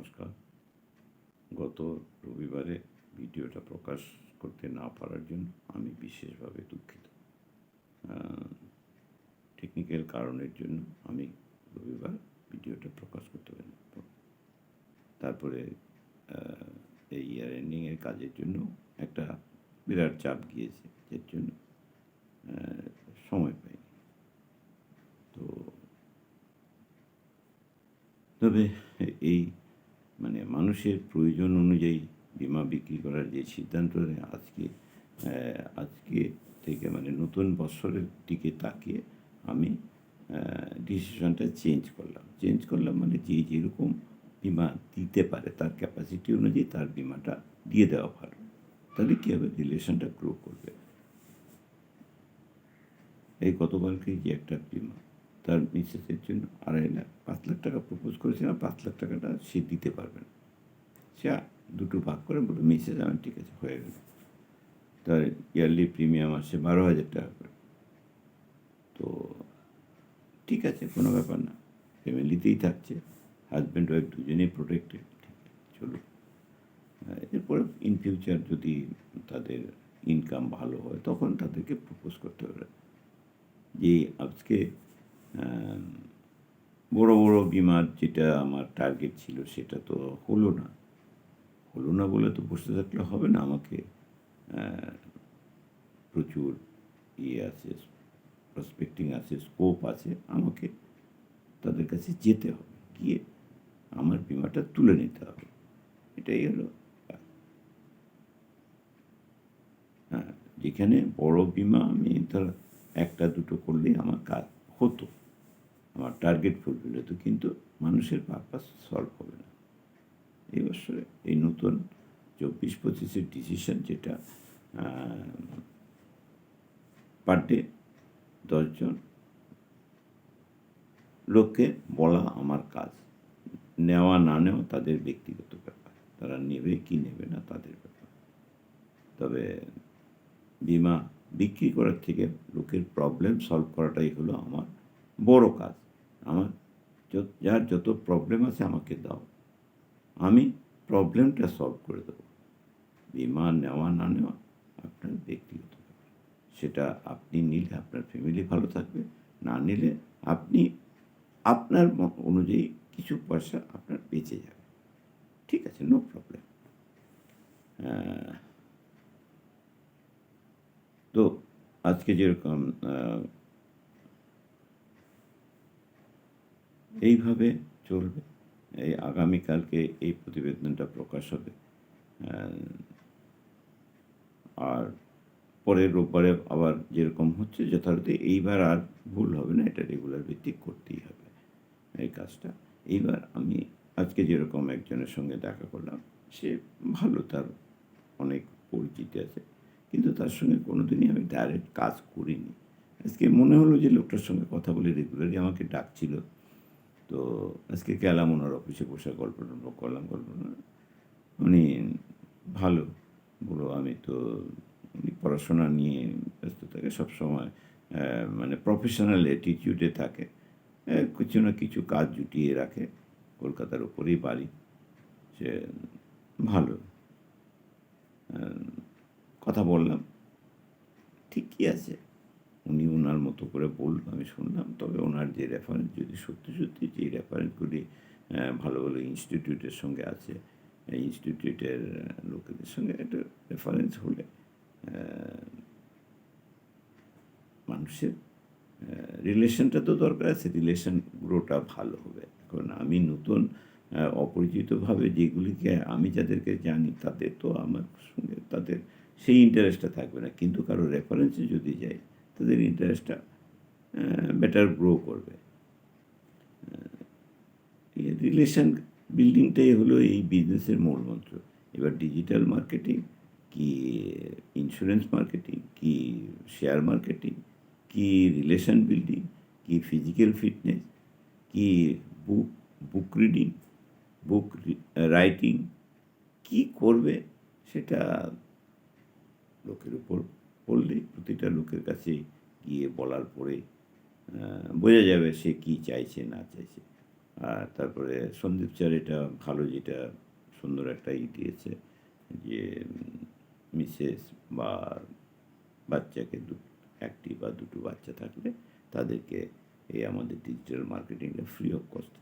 নমস্কার। গত রবিবারে ভিডিওটা প্রকাশ করতে না পারার জন্য আমি বিশেষভাবে দুঃখিত। টেকনিক্যাল কারণের জন্য আমি রবিবার ভিডিওটা প্রকাশ করতে পারিনি। তারপরে এই ইয়ার এন্ডিংয়ের কাজের জন্য একটা বিরাট চাপ গিয়েছে, এর জন্য সময় পাইনি। তো তবে এই মানুষের প্রয়োজন অনুযায়ী বিমা বিক্রি করার যে সিদ্ধান্ত আজকে থেকে নতুন বছরের দিকে তাকিয়ে আমি ডিসিশনটা চেঞ্জ করলাম যে যেরকম বিমা দিতে পারে তার ক্যাপাসিটি অনুযায়ী তার বিমাটা দিয়ে দেওয়া ভালো। তাহলে কী হবে, রিলেশনটা গ্রো করবে। এই গতকালকে যে একটা বিমা তার মিসেসের জন্য 5 লাখ টাকা প্রপোজ করেছিলাম, 5 লাখ টাকাটা সে দিতে পারবে না। সে দুটো ভাগ করে বলল, মিসেস আমার ঠিক আছে, হয়ে গেল। তার ইয়ারলি প্রিমিয়াম আসে 12,000 টাকা করে। তো ঠিক আছে, কোনো ব্যাপার না, ফ্যামিলিতেই থাকছে, হাজব্যান্ড ওয়াইফ দুজনেই প্রোটেক্টেড, ঠিক চলো। এরপরে ইন ফিউচার যদি তাদের ইনকাম ভালো হয় তখন তাদেরকে প্রপোজ করতে পারে যে আজকে বড় বড় বিমার যেটা আমার টার্গেট ছিল সেটা তো হলো না বলে তো বসে থাকলে হবে না। আমাকে প্রচুর আছে, প্রসপেক্টিং আছে, স্কোপ আছে, আমাকে তাদের কাছে যেতে হবে, গিয়ে আমার বিমাটা তুলে নিতে হবে। এটাই হলো। যেখানে বড় বিমা আমি ধর একটা দুটো করলেই আমার কাজ হতো, আমার টার্গেট ফুলফিল হতো, কিন্তু মানুষের পারপাস সলভ হবে না। এই বছরে এই নতুন 24-25-এর ডিসিশন, যেটা পার ডে 10 জন লোককে বলা আমার কাজ। নেওয়া না নেওয়া তাদের ব্যক্তিগত ব্যাপার, তারা নেবে কি নেবে না তাদের ব্যাপার। তবে বিমা বিক্রি করার থেকে লোকের প্রবলেম সলভ করাটাই হলো আমার বড় কাজ। আমার যার যত প্রবলেম আছে আমাকে দাও, আমি প্রবলেমটা সলভ করে দেবো। বিমা নেওয়া না নেওয়া আপনার ব্যক্তিগত ব্যাপার। সেটা আপনি নিলে আপনার ফ্যামিলি ভালো থাকবে, না নিলে আপনি আপনার অনুযায়ী কিছু পয়সা আপনার বেঁচে যাবে, ঠিক আছে, নো প্রবলেম। তো আজকে যেরকম এইভাবে চলবে। এই আগামীকালকে এই প্রতিবেদনটা প্রকাশ হবে, আর পরের রোববারে আবার যেরকম হচ্ছে যথারীতি এইবার আর ভুল হবে না, এটা রেগুলার ভিত্তিক করতেই হবে এই কাজটা। এইবার আমি আজকে যেরকম একজনের সঙ্গে দেখা করলাম, সে ভালো, তার অনেক পরিচিতি আছে, কিন্তু তার সঙ্গে কোনো দিনই আমি ডাইরেক্ট কাজ করিনি। আজকে মনে হলো যে লোকটার সঙ্গে কথা বলে রেগুলারই আমাকে ডাকছিল। তো আজকে গেলাম ওনার অফিসে, বসে গল্প করলাম। উনি ভালো বলো, আমি তো উনি পড়াশোনা নিয়ে ব্যস্ত থাকে সবসময়, প্রফেশনাল অ্যাটিটিউডে থাকে, কিছু না কিছু কাজ জুটিয়ে রাখে। কলকাতার ওপরেই বাড়ি, সে ভালো। কথা বললাম, ঠিকই আছে, উনি ওনার মতো করে বলল, আমি শুনলাম। তবে ওনার যে রেফারেন্স, যদি সত্যি যে রেফারেন্সগুলি ভালো ভালো ইনস্টিটিউটের সঙ্গে আছে, এই ইনস্টিটিউটের লোকেদের সঙ্গে একটা রেফারেন্স হলে মানুষের রিলেশনটা তো দরকার আছে, রিলেশন গ্রোটা ভালো হবে। কারণ আমি নতুন অপরিচিতভাবে যেগুলিকে আমি যাদেরকে জানি তাদের তো আমার সঙ্গে তাদের সেই ইন্টারেস্টটা থাকবে না, কিন্তু কারো রেফারেন্সে যদি যাই তাদের ইন্টারেস্টটা বেটার গ্রো করবে। রিলেশন বিল্ডিংটাই হলো এই বিজনেসের মূল মন্ত্র। এবার ডিজিটাল মার্কেটিং কি, ইন্স্যুরেন্স মার্কেটিং কি, শেয়ার মার্কেটিং কি, রিলেশন বিল্ডিং কি, ফিজিক্যাল ফিটনেস কি, বুক রিডিং, বুক রাইটিং, কি করবে সেটা লোকের উপর পড়লেই, প্রতিটা লোকের কাছে গিয়ে বলার পরে বোঝা যাবে সে কি চাইছে না চাইছে। আর তারপরে সন্দীপ স্যার এটা ভালো যেটা সুন্দর একটা দিয়েছে যে মিসেস বা বাচ্চাকে একটি বা দুটো বাচ্চা থাকলে তাদেরকে এই আমাদের ডিজিটাল মার্কেটিংটা ফ্রি অফ কস্ট